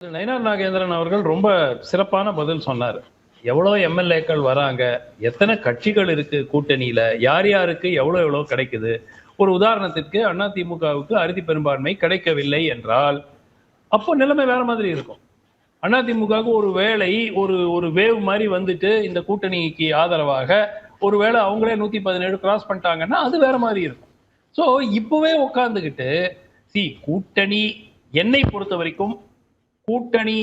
நயினார் நாகேந்திரன் அவர்கள் ரொம்ப சிறப்பான பதில் சொன்னார். எவ்வளோ எம்எல்ஏக்கள் வராங்க, எத்தனை கட்சிகள் இருக்கு கூட்டணியில, யார் யாருக்கு எவ்வளோ கிடைக்குது. ஒரு உதாரணத்திற்கு அதிமுகவுக்கு அறுதி பெரும்பான்மை கிடைக்கவில்லை என்றால் அப்போ நிலைமை வேற மாதிரி இருக்கும். அதிமுகவுக்கு ஒரு வேளை ஒரு ஒரு வேவ் மாதிரி வந்துட்டு இந்த கூட்டணிக்கு ஆதரவாக ஒருவேளை அவங்களே 117 கிராஸ் பண்ணிட்டாங்கன்னா அது வேற மாதிரி இருக்கும். ஸோ இப்பவே உட்கார்ந்துகிட்டு கூட்டணி என்னை பொறுத்த வரைக்கும் கூட்டணி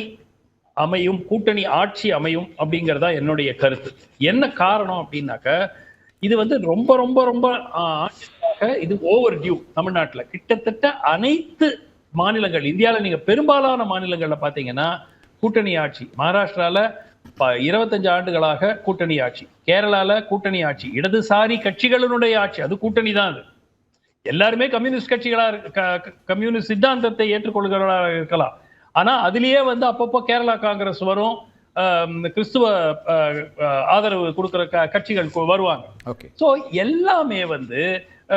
அமையும், கூட்டணி ஆட்சி அமையும் அப்படிங்கறதா என்னுடைய கருத்து. என்ன காரணம் அப்படின்னாக்க இது வந்து ரொம்ப ரொம்ப ரொம்ப இது ஓவர் டியூ. தமிழ்நாட்டுல கிட்டத்தட்ட அனைத்து மாநிலங்கள், இந்தியாவில் நீங்க பெரும்பாலான மாநிலங்கள்ல பாத்தீங்கன்னா கூட்டணி ஆட்சி. மகாராஷ்டிரால 25 ஆண்டுகளாக கூட்டணி ஆட்சி, கேரளால கூட்டணி ஆட்சி, இடதுசாரி கட்சிகளினுடைய ஆட்சி, அது கூட்டணி தான். அது எல்லாருமே கம்யூனிஸ்ட் கட்சிகளா கம்யூனிஸ்ட் சித்தாந்தத்தை ஏற்றுக்கொள்கிறவர்களாக இருக்கலாம். ஆனா அதுலயே வந்து அப்பப்போ கேரளா காங்கிரஸ் வரும், கிறிஸ்துவ ஆதரவு கொடுக்கிற கட்சிகள் வருவாங்க. சோ எல்லாமே வந்து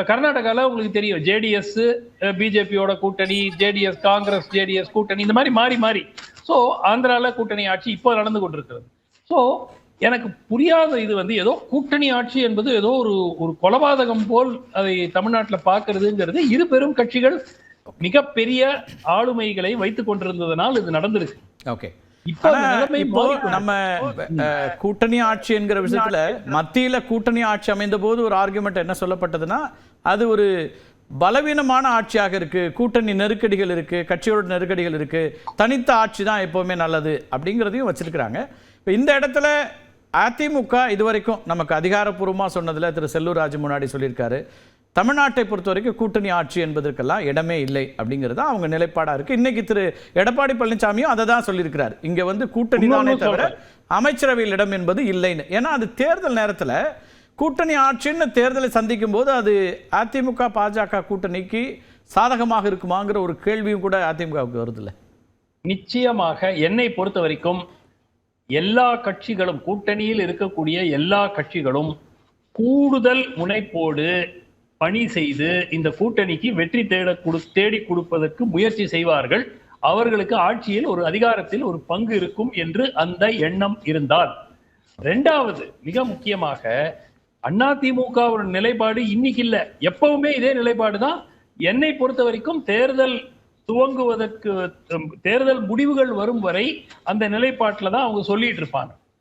கர்நாடகால உங்களுக்கு தெரியும், ஜேடிஎஸ் பிஜேபியோட கூட்டணி, ஜேடிஎஸ் காங்கிரஸ், ஜேடிஎஸ் கூட்டணி, இந்த மாதிரி மாறி மாறி. சோ ஆந்திரால கூட்டணி ஆட்சி இப்போ நடந்து கொண்டிருக்கிறது. சோ எனக்கு புரியாத இது வந்து ஏதோ கூட்டணி ஆட்சி என்பது ஏதோ ஒரு கொலபாதகம் போல் அதை தமிழ்நாட்டில் பார்க்கறதுங்கிறது இரு பெரும் கட்சிகள் மிகப்பெரிய ஆளுமைகளை வைத்துக் கொண்டிருந்ததனால் இது நடந்திருக்கு. ஓகே, இப்போ நம்ம கூட்டணி ஆட்சி என்கிற விஷயத்துல மத்தியில கூட்டணி ஆட்சி அமைந்த போது ஒரு ஆர்குமெண்ட் என்ன சொல்லப்பட்டதுன்னா, அது ஒரு பலவீனமான ஆட்சியாக இருக்கு, கூட்டணி நெருக்கடிகள் இருக்கு, கட்சியோட நெருக்கடிகள் இருக்கு, தனித்த ஆட்சி தான் எப்பவுமே நல்லது அப்படிங்கிறதையும் வச்சிருக்கிறாங்க. இப்போ இந்த இடத்துல அதிமுக இதுவரைக்கும் நமக்கு அதிகாரப்பூர்வமா சொன்னதுல திரு செல்லூர் ராஜு முன்னாடி சொல்லியிருக்காரு, தமிழ்நாட்டை பொறுத்த வரைக்கும் கூட்டணி ஆட்சி என்பதற்கெல்லாம் இடமே இல்லை அப்படிங்கிறது அவங்க நிலைப்பாடா இருக்கு. இன்னைக்கு திரு எடப்பாடி பழனிசாமியும் அதை தான் சொல்லியிருக்கிறார், இங்க வந்து கூட்டணி தானே தவிர அமைச்சரவையில் இடம் என்பது இல்லைன்னு. ஏன்னா அது தேர்தல் நேரத்தில் கூட்டணி ஆட்சின்னு தேர்தலை சந்திக்கும் போது அது அதிமுக பாஜக கூட்டணிக்கு சாதகமாக இருக்குமாங்கிற ஒரு கேள்வியும் கூட அதிமுகவுக்கு வருது இல்லை? நிச்சயமாக என்னை பொறுத்த வரைக்கும் எல்லா கட்சிகளும், கூட்டணியில் இருக்கக்கூடிய எல்லா கட்சிகளும் கூடுதல் முனைப்போடு பணி செய்து இந்த கூட்டணிக்கு வெற்றி தேடி கொடுப்பதற்கு முயற்சி செய்வார்கள். அவர்களுக்கு ஆட்சியில் ஒரு அதிகாரத்தில் ஒரு பங்கு இருக்கும் என்று அந்த எண்ணம் இருந்தால். இரண்டாவது, மிக முக்கியமாக அதிமுக நிலைப்பாடு இன்னைக்கு இல்ல, எப்பவுமே இதே நிலைப்பாடு தான். என்னை பொறுத்த வரைக்கும் தேர்தல் துவங்குவதற்கு, தேர்தல் முடிவுகள் வரும் வரை அந்த நிலைப்பாட்டில் தான் அவங்க சொல்லிட்டு இருப்பாங்க.